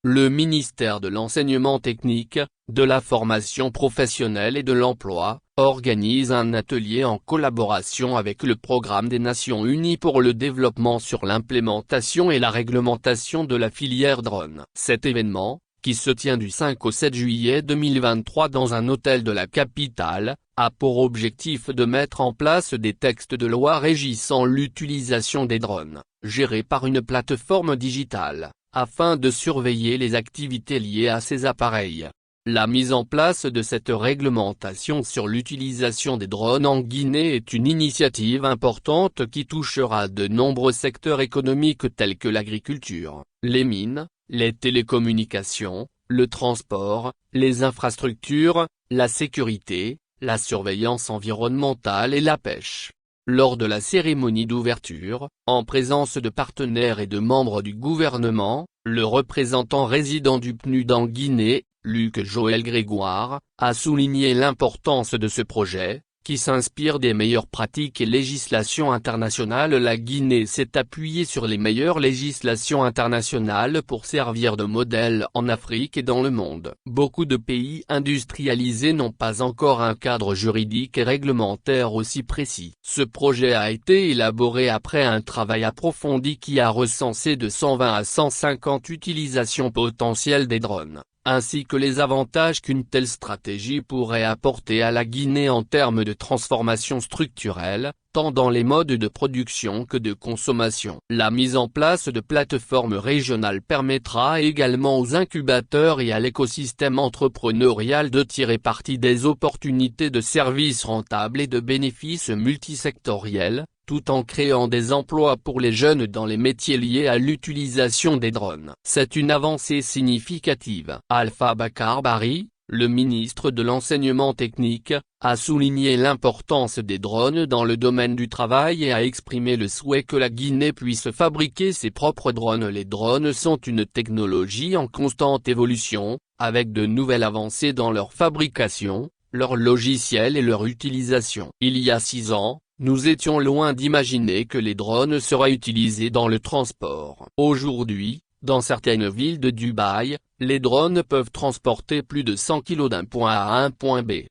le ministère de l'Enseignement technique, de la formation professionnelle et de l'emploi, organise un atelier en collaboration avec le Programme des Nations Unies pour le développement sur l'implémentation et la réglementation de la filière drone. Cet événement, qui se tient du 5 au 7 juillet 2023 dans un hôtel de la capitale, a pour objectif de mettre en place des textes de loi régissant l'utilisation des drones, gérés par une plateforme digitale, afin de surveiller les activités liées à ces appareils. La mise en place de cette réglementation sur l'utilisation des drones en Guinée est une initiative importante qui touchera de nombreux secteurs économiques tels que l'agriculture, les mines, les télécommunications, le transport, les infrastructures, la sécurité, la surveillance environnementale et la pêche. Lors de la cérémonie d'ouverture, en présence de partenaires et de membres du gouvernement, le représentant résident du PNUD en Guinée, Luc Joël Grégoire, a souligné l'importance de ce projet, qui s'inspire des meilleures pratiques et législations internationales. La Guinée s'est appuyée sur les meilleures législations internationales pour servir de modèle en Afrique et dans le monde. Beaucoup de pays industrialisés n'ont pas encore un cadre juridique et réglementaire aussi précis. Ce projet a été élaboré après un travail approfondi qui a recensé de 120 à 150 utilisations potentielles des drones, ainsi que les avantages qu'une telle stratégie pourrait apporter à la Guinée en termes de transformation structurelle, tant dans les modes de production que de consommation. La mise en place de plateformes régionales permettra également aux incubateurs et à l'écosystème entrepreneurial de tirer parti des opportunités de services rentables et de bénéfices multisectoriels, tout en créant des emplois pour les jeunes dans les métiers liés à l'utilisation des drones. C'est une avancée significative. Alpha Bakar Bari, le ministre de l'Enseignement technique, a souligné l'importance des drones dans le domaine du travail et a exprimé le souhait que la Guinée puisse fabriquer ses propres drones. Les drones sont une technologie en constante évolution, avec de nouvelles avancées dans leur fabrication, leur logiciel et leur utilisation. Il y a 6 ans, nous étions loin d'imaginer que les drones seraient utilisés dans le transport. Aujourd'hui, dans certaines villes de Dubaï, les drones peuvent transporter plus de 100 kg d'un point A à un point B.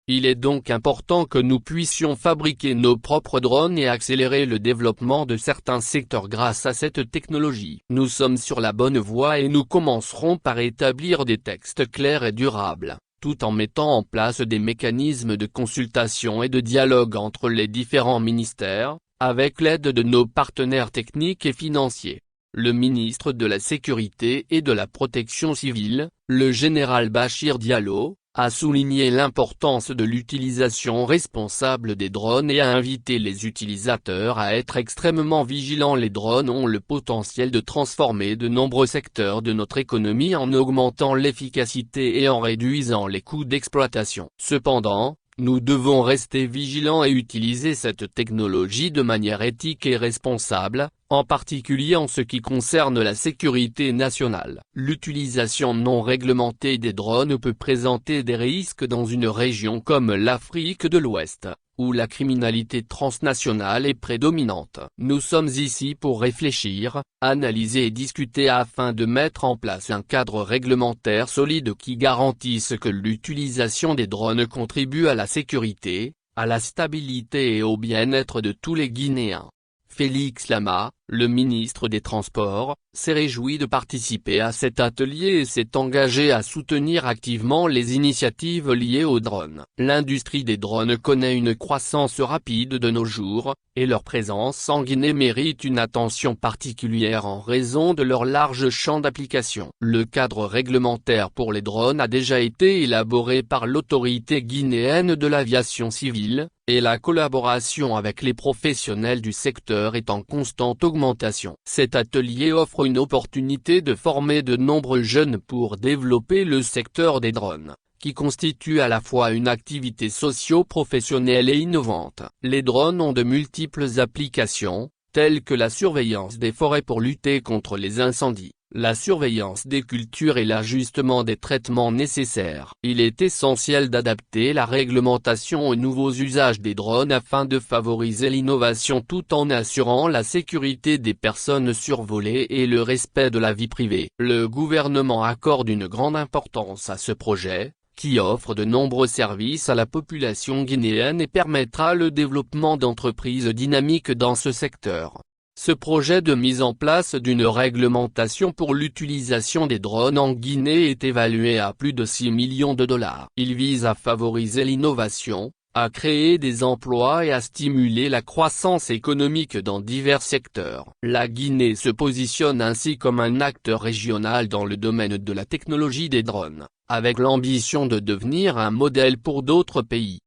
Il est donc important que nous puissions fabriquer nos propres drones et accélérer le développement de certains secteurs grâce à cette technologie. Nous sommes sur la bonne voie et nous commencerons par établir des textes clairs et durables, tout en mettant en place des mécanismes de consultation et de dialogue entre les différents ministères, avec l'aide de nos partenaires techniques et financiers. Le ministre de la Sécurité et de la Protection civile, le général Bachir Diallo, a souligné l'importance de l'utilisation responsable des drones et a invité les utilisateurs à être extrêmement vigilants. Les drones ont le potentiel de transformer de nombreux secteurs de notre économie en augmentant l'efficacité et en réduisant les coûts d'exploitation. Cependant, nous devons rester vigilants et utiliser cette technologie de manière éthique et responsable, en particulier en ce qui concerne la sécurité nationale. L'utilisation non réglementée des drones peut présenter des risques dans une région comme l'Afrique de l'Ouest, où la criminalité transnationale est prédominante. Nous sommes ici pour réfléchir, analyser et discuter afin de mettre en place un cadre réglementaire solide qui garantisse que l'utilisation des drones contribue à la sécurité, à la stabilité et au bien-être de tous les Guinéens. Félix Lama, le ministre des Transports, s'est réjoui de participer à cet atelier et s'est engagé à soutenir activement les initiatives liées aux drones. L'industrie des drones connaît une croissance rapide de nos jours, et leur présence en Guinée mérite une attention particulière en raison de leur large champ d'application. Le cadre réglementaire pour les drones a déjà été élaboré par l'autorité guinéenne de l'aviation civile, et la collaboration avec les professionnels du secteur est en constante augmentation. Cet atelier offre une opportunité de former de nombreux jeunes pour développer le secteur des drones, qui constitue à la fois une activité socio-professionnelle et innovante. Les drones ont de multiples applications, telles que la surveillance des forêts pour lutter contre les incendies, la surveillance des cultures et l'ajustement des traitements nécessaires. Il est essentiel d'adapter la réglementation aux nouveaux usages des drones afin de favoriser l'innovation tout en assurant la sécurité des personnes survolées et le respect de la vie privée. Le gouvernement accorde une grande importance à ce projet, qui offre de nombreux services à la population guinéenne et permettra le développement d'entreprises dynamiques dans ce secteur. Ce projet de mise en place d'une réglementation pour l'utilisation des drones en Guinée est évalué à plus de 6 millions de dollars. Il vise à favoriser l'innovation, à créer des emplois et à stimuler la croissance économique dans divers secteurs. La Guinée se positionne ainsi comme un acteur régional dans le domaine de la technologie des drones, avec l'ambition de devenir un modèle pour d'autres pays.